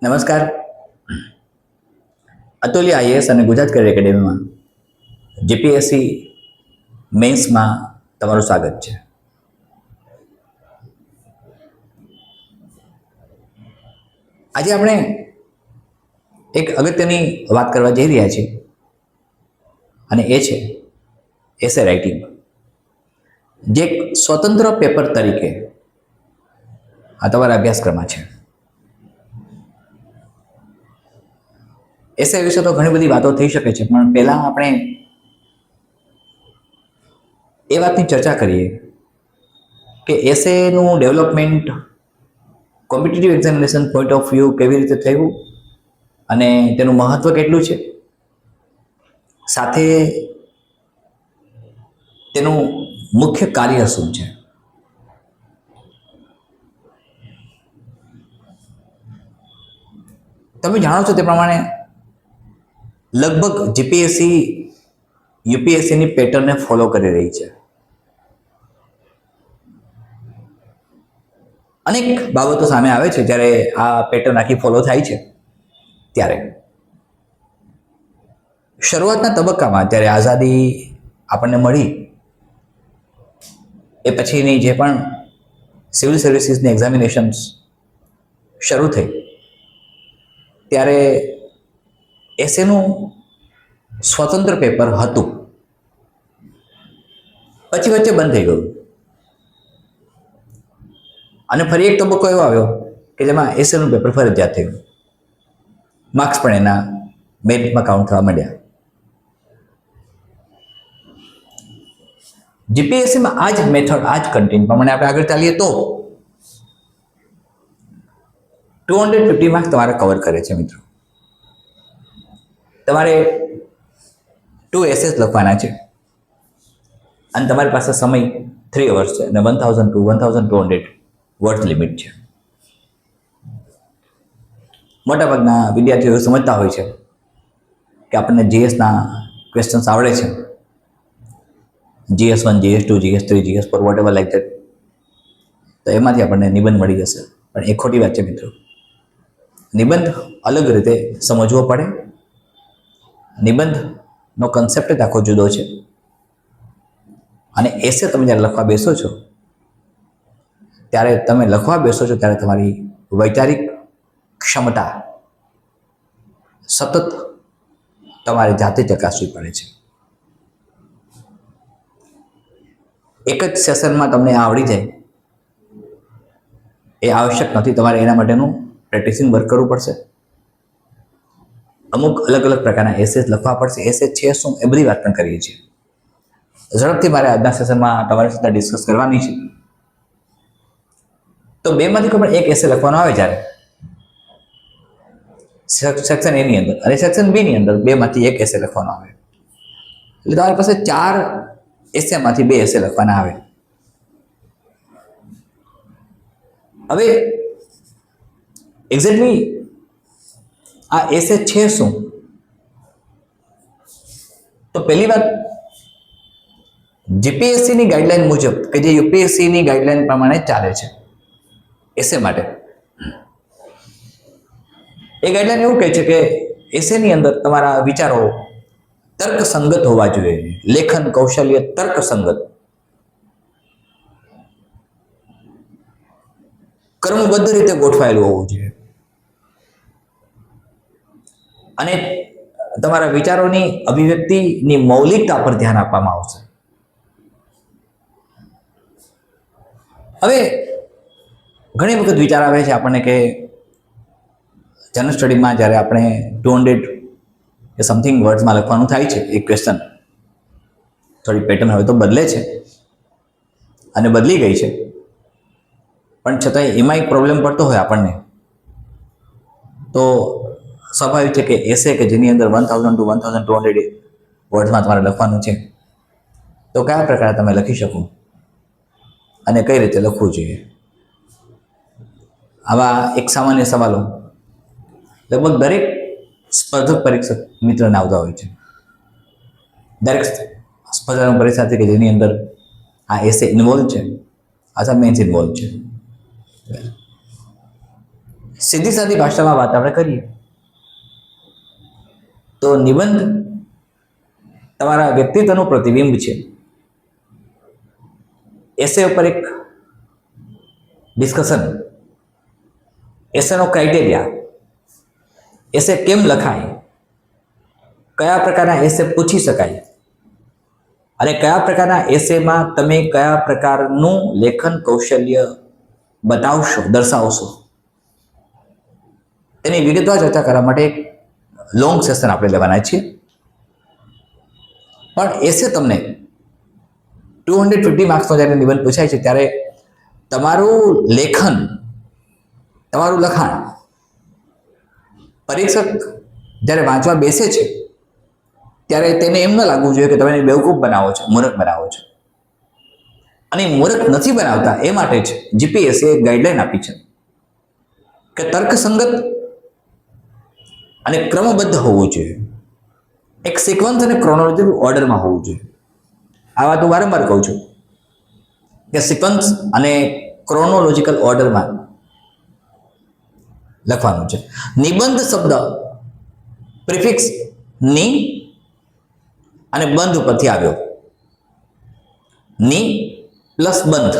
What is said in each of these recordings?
નમસ્કાર. અતુલ્ય આઈએએસ અને Gujarat career એકેડેમીમાં GPSC મેન્સમાં તમારું સ્વાગત છે. આજે આપણે એક અગત્યની વાત કરવા જઈ રહ્યા છીએ અને એ છે એસે રાઇટિંગ, જે એક સ્વતંત્ર પેપર તરીકે આ તમારા અભ્યાસક્રમમાં છે. એસે વિશે તો ઘણી બધી વાતો થઈ શકે છે, પણ પહેલાં આપણે એ વાતની ચર્ચા કરીએ કે એસેનું development competitive examination point of view કેવી રીતે થયું અને તેનું મહત્ત્વ કેટલું છે, સાથે તેનું મુખ્ય કાર્ય શું છે. તમે જાણો છો તે પ્રમાણે લગભગ જીપીએસસી યુપીએસસીની પેટર્નને ફોલો કરી રહી છે. અનેક બાબતો સામે આવે છે જ્યારે આ પેટર્ન આખી ફોલો થાય છે. ત્યારે શરૂઆતના તબક્કામાં જ્યારે આઝાદી આપણને મળી એ પછીની જે પણ સિવિલ સર્વિસીસની એક્ઝામિનેશન્સ શરૂ થઈ ત્યારે એસેનું સ્વતંત્ર પેપર હતું, પછી વચ્ચે બંધ થઈ ગયું અને ફરી એક તબક્કો એવો આવ્યો કે જેમાં એસેનું પેપર ફરજિયાત થયું. માર્ક્સ પણ એના મેરિટમાં કાઉન્ટ થવા માંડ્યા. જીપીએસસીમાં આ જ મેથડ, આ જ કન્ટેન્ટ પ્રમાણે આપણે આગળ ચાલીએ તો 250 માર્ક્સ તમારે કવર કરે છે. મિત્રો, તમારે 2 એસેસ લખવાના છે અને તમારી પાસે સમય 3 અવર્સ છે અને 1000 to 1200 વર્ડ લિમિટ છે. મોટાભાગના વિદ્યાર્થીઓ સમજતા હોય છે કે આપણને જીએસના ક્વેશ્ચન્સ આવડે છે, GS1, GS2, GS3, GS4, vote ever like that, તો એમાંથી આપણને નિબંધ મળી જશે. પણ એ ખોટી વાત છે મિત્રો. નિબંધ અલગ રીતે સમજવો પડે. નિબંધનો કન્સેપ્ટ જ આખો જુદો છે અને એસે તમે જ્યારે લખવા બેસો છો ત્યારે તમારી વૈચારિક ક્ષમતા સતત તમારે જાતે ચકાસવી પડે છે. એક જ સેશનમાં તમને આવડી જાય એ આવશ્યક નથી. તમારે એના માટેનું પ્રેક્ટિસિંગ વર્ક કરવું પડશે. અમુક અલગ અલગ પ્રકારના એસેસ લખવા પડશે. એસેસ છે શું એ બધી વાત પણ કરીએ છીએ. ઝડપથી મારે આજના સેશનમાં તમારી સાથે ડિસ્કસ કરવાની છે. તો બેમાંથી કોઈ પણ એક એસે લખવાનો આવે જ્યારે સેક્શન એ ની અંદર અને સેક્શન બી ની અંદર બેમાંથી એક એસે લખવાનો આવે, એટલે તમારી પાસે 4 એસેમાંથી 2 એસે લખવાના આવે. હવે એક્ઝેક્ટલી આ એસે છે શું? તો પહેલી વાત, જીપીએસસીની ગાઈડલાઈન મુજબ, કે જે યુપીએસસીની ગાઈડલાઈન પ્રમાણે ચાલે છે એસે માટે, એ ગાઈડલાઈન એવું કહે છે કે એસેની અંદર તમારા વિચારો તર્કસંગત હોવા જોઈએ. લેખન કૌશલ્ય તર્કસંગત, ક્રમબદ્ધ રીતે ગોઠવાયેલું હોવું જોઈએ અને તમારા વિચારોની અભિવ્યક્તિની મૌલિકતા પર ધ્યાન આપવામાં આવશે. હવે ઘણી વખત વિચાર આવે છે આપણને કે જનરલ સ્ટડીમાં જ્યારે આપણે 200 કે સમથિંગ વર્ડ્સમાં લખવાનું થાય છે એક ક્વેશ્ચન, થોડી પેટર્ન હવે તો બદલે છે અને બદલી ગઈ છે, પણ છતાંય એમાં એક પ્રોબ્લેમ પડતો હોય આપણને, તો સ્વાભાવિક છે કે એસે કે જેની અંદર 1000 to 1200 વર્ડ્સમાં તમારે લખવાનું છે, તો કયા પ્રકારે તમે લખી શકો અને કઈ રીતે લખવું જોઈએ. આવા એક સામાન્ય સવાલો લગભગ દરેક સ્પર્ધક પરીક્ષક મિત્રને આવતા હોય છે. દરેક સ્પર્ધાત્મક પરીક્ષા કે જેની અંદર આ એસે ઇન્વોલ્વ છે અથવા મેન્સ ઇન્વોલ્વ છે. સીધી સાદી ભાષામાં વાત આપણે કરીએ તો નિબંધ તમારા વ્યક્તિત્વનું પ્રતિબિંબ છે. એસે ઉપર એક ડિસ્કશન, એસેનો ક્રાઇટેરિયા, એસે કેમ લખાય, કયા પ્રકારના એસે પૂછી શકાય અને કયા પ્રકારના એસેમાં તમે કયા પ્રકારનું લેખન કૌશલ્ય બતાવશો, દર્શાવશો, તેની વિગતવાર ચર્ચા કરવા માટે એક લોંગ સેશન આપણે લેવાના છીએ. પણ એસે તમને 250 માર્ક્સનો જ્યારે નિબંધ પૂછાય છે ત્યારે તમારું લેખન, તમારું લખાણ પરીક્ષક જ્યારે વાંચવા બેસે છે ત્યારે તેને એમ ન લાગવું જોઈએ કે તમે બેવકૂફ બનાવો છો, મૂર્ખ બનાવો છો. અને મૂર્ખ નથી બનાવતા, એ માટે જ જીપીએસસીએ એક ગાઈડલાઈન આપી છે કે તર્કસંગત અને ક્રમબદ્ધ હોવું જોઈએ, એક સિક્વન્સ અને ક્રોનોલોજીકલ ઓર્ડરમાં હોવું જોઈએ. આ વાત હું વારંવાર કહું છું કે સિક્વન્સ અને ક્રોનોલોજીકલ ઓર્ડરમાં લખવાનું છે. નિબંધ શબ્દ પ્રિફિક્સ ની અને બંધ ઉપરથી આવ્યો. ની પ્લસ બંધ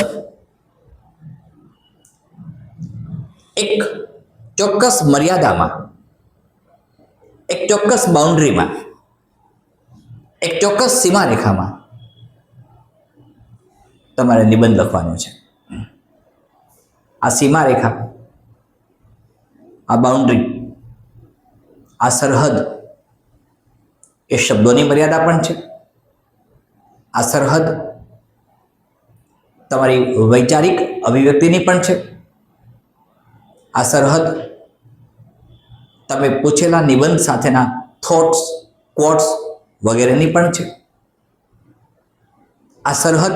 એક ચોક્કસ મર્યાદામાં, એક ચોક્કસ બાઉન્ડ્રીમાં, એક ચોક્કસ સીમારેખામાં તમારે નિબંધ લખવાનો છે. આ સીમારેખા, આ બાઉન્ડ્રી, આ સરહદ એ શબ્દોની મર્યાદા પણ છે. આ સરહદ તમારી વૈચારિક અભિવ્યક્તિની પણ છે. આ સરહદ તમે પૂછેલા નિબંધ સાથેના થોટ્સ, કોટ્સ વગેરેની પણ છે. આ સરહદ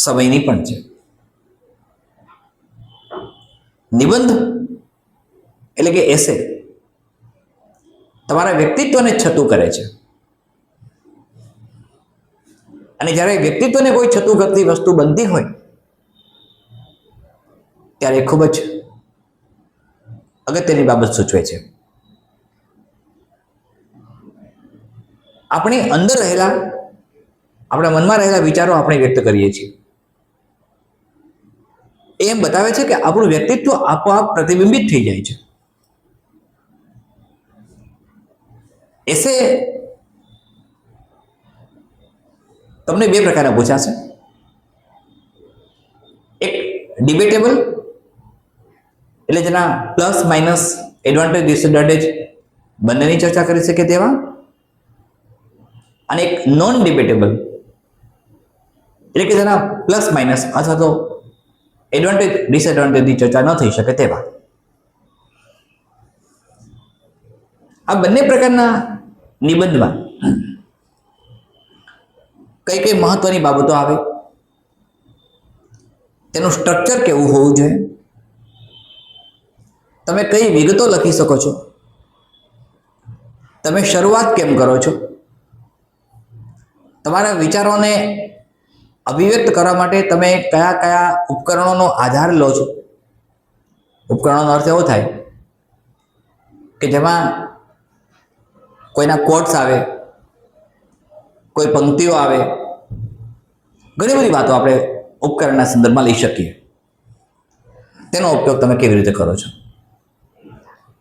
સમયની પણ છે. નિબંધ એટલે કે એસે તમારા વ્યક્તિત્વને છતું કરે છે. અને જ્યારે વ્યક્તિત્વને કોઈ છતું કરતી વસ્તુ બનતી હોય ત્યારે ખૂબ જ અગત્યની બાબત સૂચવે છે. આપણી અંદર રહેલા, આપણા મનમાં રહેલા વિચારો આપણે વ્યક્ત કરીએ છીએ. એમ બતાવે છે કે આપણું વ્યક્તિત્વ આપોઆપ પ્રતિબિંબિત થઈ જાય છે. એસે તમને બે પ્રકારના પૂછાશે. એક ડિબેટેબલ એટલે જેના પ્લસ માઇનસ, એડવાન્ટેજ ડિસએડવાન્ટેજ બંનેની ચર્ચા કરી શકે તેવા, અને એક નોન ડિબેટેબલ એટલે કે જેના પ્લસ માઇનસ અથવા તો એડવાન્ટેજ ડિસએડવાન્ટેજની ચર્ચા ન થઈ શકે તેવા. આ બંને પ્રકારના નિબંધમાં કઈ કઈ મહત્વની બાબતો આવે, તેનું સ્ટ્રક્ચર કેવું હોવું જોઈએ, તમે કઈ વિગતો લખી શકો છો, તમે શરૂઆત કેમ કરો છો, તમારા વિચારોને અભિવ્યક્ત કરવા માટે તમે કયા કયા ઉપકરણોનો આધાર લો છો. ઉપકરણોનો અર્થ એવો થાય કે જેમાં કોઈના કોટ્સ આવે, કોઈ પંક્તિઓ આવે, ઘણી બધી વાતો આપણે ઉપકરણના સંદર્ભમાં લઈ શકીએ. તેનો ઉપયોગ તમે કેવી રીતે કરો છો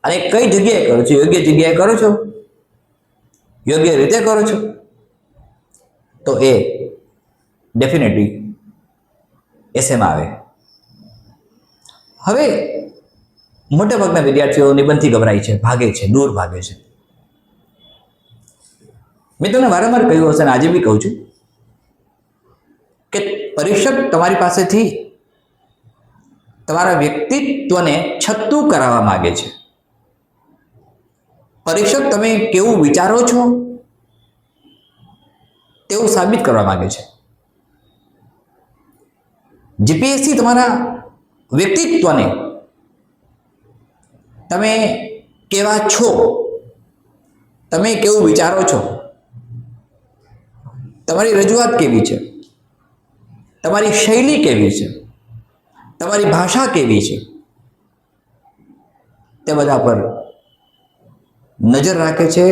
અને કઈ જગ્યાએ કરો છો, યોગ્ય જગ્યાએ કરો છો, યોગ્ય રીતે કરો છો, તો એ ડેફિનેટલી એસેમાં આવે. હવે મોટાભાગના વિદ્યાર્થીઓ નિબંધથી ગભરાય છે, ભાગે છે, દૂર ભાગે છે. મેં તમને વારંવાર કહ્યું હશે અને આજે બી કહું છું કે પરીક્ષક તમારી પાસેથી તમારા વ્યક્તિત્વને છતું કરાવવા માંગે છે. પરીક્ષક તમે કેવું વિચારો છો તેવું સાબિત કરવા માંગે છે. જીપીએસસી તમારા વ્યક્તિત્વને, તમે કેવા છો, તમે કેવું વિચારો છો, તમારી રજૂઆત કેવી છે, તમારી શૈલી કેવી છે, તમારી ભાષા કેવી છે, તે બધા પર નજર રાખે છે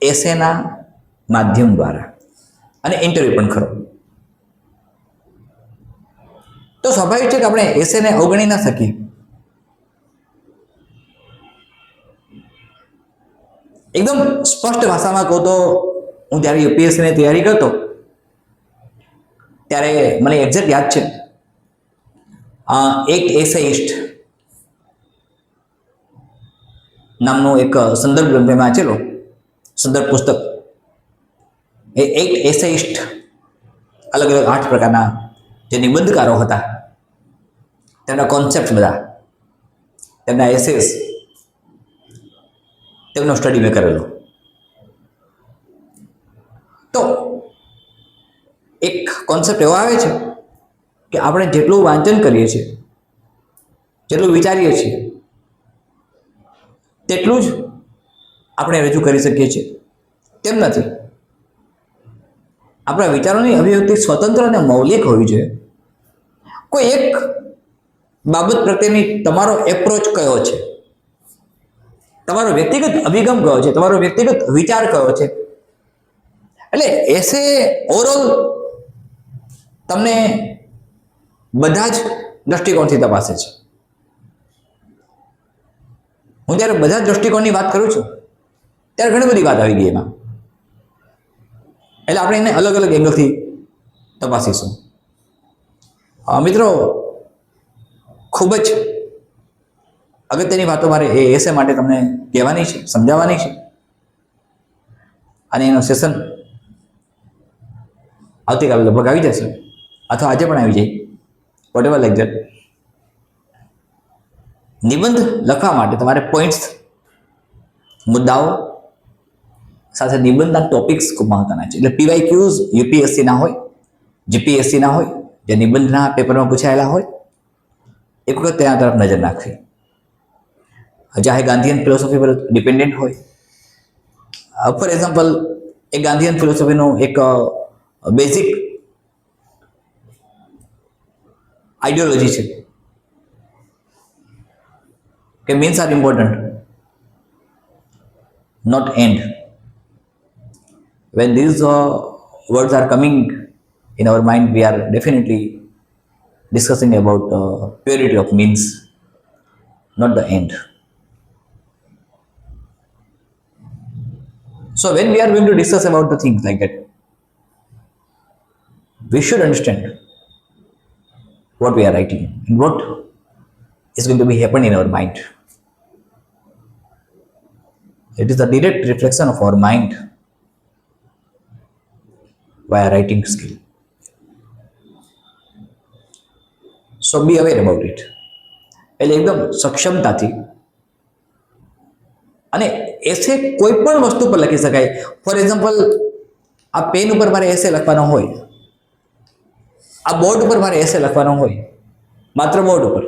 એસેના માધ્યમ દ્વારા, અને ઇન્ટરવ્યુ પણ ખરો. તો સ્વાભાવિક છે કે આપણે એસેને અવગણી ના શકીએ. એકદમ સ્પષ્ટ ભાષામાં કહું તો હું જ્યારે યુપીએસસીની તૈયારી કરતો ત્યારે મને એક્ઝેક્ટ યાદ છે, એક એસેઇસ્ટ નામનું એક સંદર્ભ ગ્રંથ મેં વાંચેલો, સંદર્ભ પુસ્તક. એ 8 એસેઇસ્ટ, અલગ અલગ 8 પ્રકારના જે નિબંધકારો હતા, તેમના કોન્સેપ્ટ બધા, તેમના એસેસ, તેમનો સ્ટડી મેં કરેલો. તો એક કોન્સેપ્ટ એવો આવે છે કે આપણે જેટલું વાંચન કરીએ છીએ, જેટલું વિચારીએ છીએ, તેટલું જ આપણે રજૂ કરી શકીએ છીએ. તેમ નથી. આપણા વિચારોની અભિવ્યક્તિ સ્વતંત્ર અને મૌલિક હોવી જોઈએ. કોઈ એક બાબત પ્રત્યેની તમારો એપ્રોચ કયો છે, તમારો વ્યક્તિગત અભિગમ કયો છે, તમારો વ્યક્તિગત વિચાર કયો છે. એટલે એસે ઓવરઓલ તમને બધા જ દ્રષ્ટિકોણથી તપાસે છે. હું જ્યારે બધા જ દ્રષ્ટિકોણની વાત કરું છું ત્યારે ઘણી બધી વાત આવી ગઈ એમાં. એટલે આપણે એને અલગ અલગ એંગલથી તપાસીશું. મિત્રો, ખૂબ જ અગત્યની વાતો મારે એ એસે માટે તમને કહેવાની છે, સમજાવવાની છે. અને એનો સેશન આવતીકાલે લગભગ આવી જશે, અથવા આજે પણ આવી જાય, વોટ એવર લાઈક ધેટ. નિબંધ લખવા માટે તમારે પોઈન્ટ્સ, મુદ્દાઓ સાથે નિબંધના ટોપિક્સ ખૂબ મહત્વના છે. એટલે પીવાયક્યુઝ યુપીએસસીના હોય, જીપીએસસીના હોય, જે નિબંધના પેપરમાં પૂછાયેલા હોય, એક વખત તેના તરફ નજર નાખવી. ચાહે ગાંધીયન ફિલોસોફી પર ડિપેન્ડન્ટ હોય. ફોર એક્ઝામ્પલ, એક ગાંધીયન ફિલોસોફીનું એક બેઝિક આઈડિયોલોજી છે કે means are important, not end. When these words are coming in our mind, we are definitely discussing about purity of means, not the end. So when we are going to discuss about the things like that, we should understand what we are writing and what is going to be happen in our mind. It is a direct reflection of our mind via writing skill. So be aware about it. એટલે એકદમ સક્ષમતાથી. અને એસે કોઈ પણ વસ્તુ પર લખી શકાય. For example, આ પેન ઉપર મારે એસે લખવાનો હોય, આ બોર્ડ ઉપર મારે એસે લખવાનો હોય, માત્ર બોર્ડ ઉપર,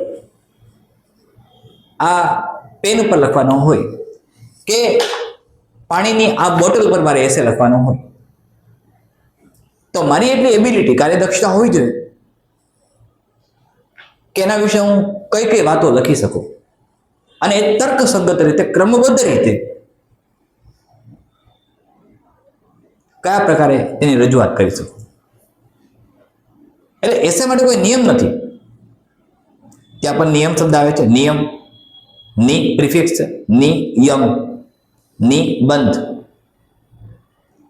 આ પેન ઉપર લખવાનો હોય, કે પાણીની આ બોટલ પર મારે એસે લખવાનો હોય, તો મારી એટલી એબિલિટી, કાર્યદક્ષતા હોવી જોઈએ કે એના વિશે હું કઈ કઈ વાતો લખી શકું, અને એ તર્કસંગત રીતે, ક્રમબદ્ધ રીતે કયા પ્રકારે તેની રજૂઆત કરી શકું. એટલે એસે માટે કોઈ નિયમ નથી. ત્યાં પણ નિયમ શબ્દ આવે છે. નિયમ, ની પ્રિફિક્સ છે, નિયમ, નિબંધ,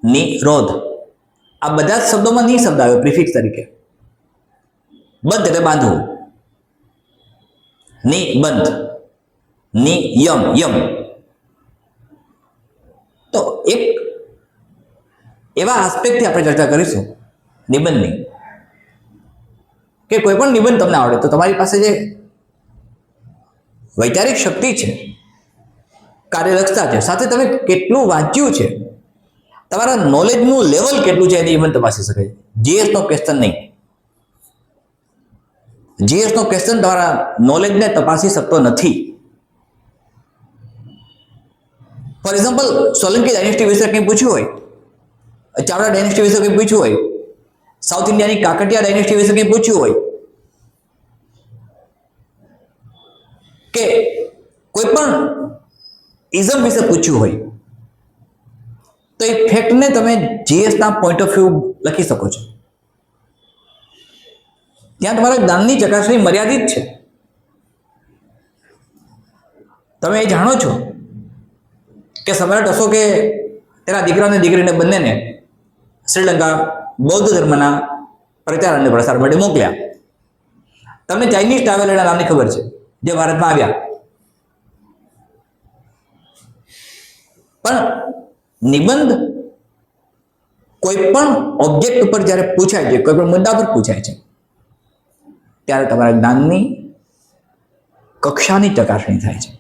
નિરોધ. આ બધા જ શબ્દોમાં ની શબ્દ આવે પ્રિફિક્સ તરીકે. બંધ એટલે બાંધવું, નિબંધ, નિયમ, યમ. તો એક એવા આસ્પેક્ટથી આપણે ચર્ચા કરીશું નિબંધની, કે કોઈ પણ નિબંધ તમને આવડે તો તમારી પાસે જે વૈચારિક શક્તિ છે, કાર્યદક્ષતા છે, સાથે તમે કેટલું વાંચ્યું છે, તમારા નોલેજનું લેવલ કેટલું છે, એની નિબંધ તપાસી શકાય. જીએસનો ક્વેશ્ચન નહીં. જીએસનો ક્વેશ્ચન તમારા નોલેજને તપાસી શકતો નથી. ફોર એક્ઝામ્પલ, સોલંકી ડાયનેસ્ટી વિશે કંઈ પૂછ્યું હોય, ચાવડા ડાયનેસ્ટી વિશે કંઈ પૂછ્યું હોય, સાઉથ ઇન્ડિયાની કાકટિયા ડાયનેસ્ટી વિશે કંઈ પૂછ્યું હોય, કે કોઈ પણ ઇઝમ વિશે પૂછ્યું હોય તો એ ફેક્ટને તમે જીએસના પોઈન્ટ ઓફ વ્યૂ લખી શકો છો. ત્યાં તમારા જ્ઞાનની ચકાસણી મર્યાદિત છે. તમે એ જાણો છો કે સમ્રાટ અશોકે તેના દીકરા અને દીકરીને બંનેને શ્રીલંકા બૌદ્ધ ધર્મના પ્રચાર અને પ્રસાર માટે મોકલ્યા. તમને ચાઇનીઝ ટ્રાવેલરના નામની ખબર છે જે ભારતમાં આવ્યા. પણ નિબંધ કોઈ પણ ઓબ્જેક્ટ ઉપર જ્યારે પૂછાય છે, કોઈ પણ મુદ્દા પર પૂછાય છે, ત્યારે તમારા જ્ઞાનની કક્ષાની ચકાસણી થાય છે.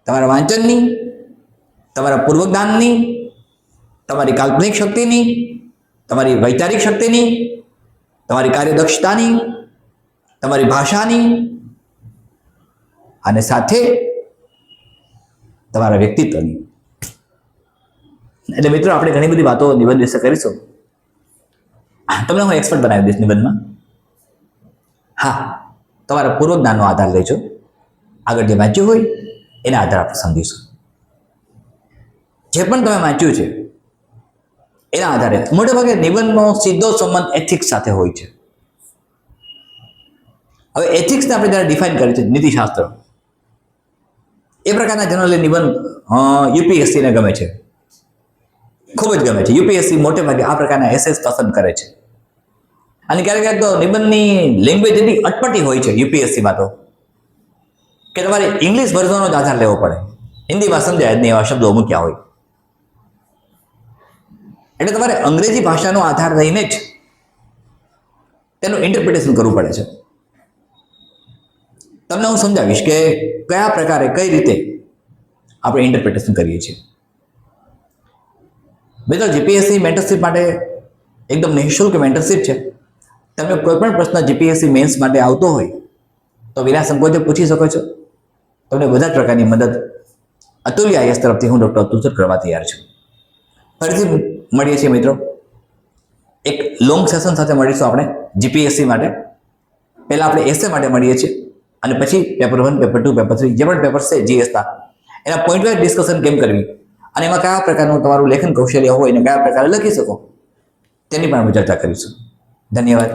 તમારા વાંચનની, તમારા પૂર્વ જ્ઞાનની, તમારી કાલ્પનિક શક્તિની, તમારી વૈચારિક શક્તિની, તમારી કાર્યદક્ષતાની, તમારી ભાષાની અને સાથે તમારા વ્યક્તિત્વની. એટલે મિત્રો, આપણે ઘણી બધી વાતો નિબંધ વિશે કરીશું. તમને હું એક્સપર્ટ બનાવી દઈશ નિબંધમાં. હા, તમારા પૂર્વ જ્ઞાનનો આધાર લેજો. આગળ જે વાંચ્યું હોય એના આધાર આપણે સમજીશું. જે પણ તમે વાંચ્યું છે એના આધારે મોટે ભાગે નિબંધનો સીધો સંબંધ એથિક્સ સાથે હોય છે. હવે એથિક્સને આપણે જ્યારે ડિફાઇન કરીએ છીએ, નીતિશાસ્ત્ર, એ પ્રકારના જનરલી નિબંધ યુપીએસસીને ગમે છે, ખૂબ જ ગમે છે. યુપીએસસી મોટે ભાગે આ પ્રકારના એસેસ પસંદ કરે છે. અને ક્યારેક ક્યારેક તો નિબંધની લેંગ્વેજ એટલી અટપટી હોય છે યુપીએસસીમાં તો કે તમારે ઇંગ્લિશ વર્ઝનનો જ આધાર લેવો પડે. હિન્દીમાં સમજાય જ નહીં એવા શબ્દો મૂક્યા હોય. એટલે તમારે અંગ્રેજી ભાષાનો આધાર લઈને જ તેનું ઇન્ટરપ્રિટેશન કરવું પડે છે. તમને હું સમજાવીશ કે કયા પ્રકારે, કઈ રીતે આપણે ઇન્ટરપ્રિટેશન કરીએ છીએ. મિત્રો, જીપીએસસી મેન્ટરશીપ માટે એકદમ નિઃશુલ્ક મેન્ટરશીપ છે. તમે કોઈ પણ પ્રશ્ન જીપીએસસી મેન્સ માટે આવતો હોય તો વિના સંકોચે પૂછી શકો છો. તમને બધા જ પ્રકારની મદદ અતુલ્ય આઈએસ તરફથી હું ડૉક્ટર અતુલ સર કરવા તૈયાર છું. ફરીથી મળીએ છીએ મિત્રો, એક લોંગ સેશન સાથે મળીશું આપણે જીપીએસસી માટે. પહેલાં આપણે એસએ માટે મળીએ છીએ અને પછી પેપર 1, પેપર 2, પેપર 3 જે પણ પેપર્સ છે જીએસના, એના પોઈન્ટ વાઇઝ ડિસ્કશન કેમ કરવી અને એમાં કયા પ્રકારનું તમારું લેખન કૌશલ્ય હોય અને કયા પ્રકારે લખી શકો તેની પણ આપણે ચર્ચા કરીશું. ધન્યવાદ.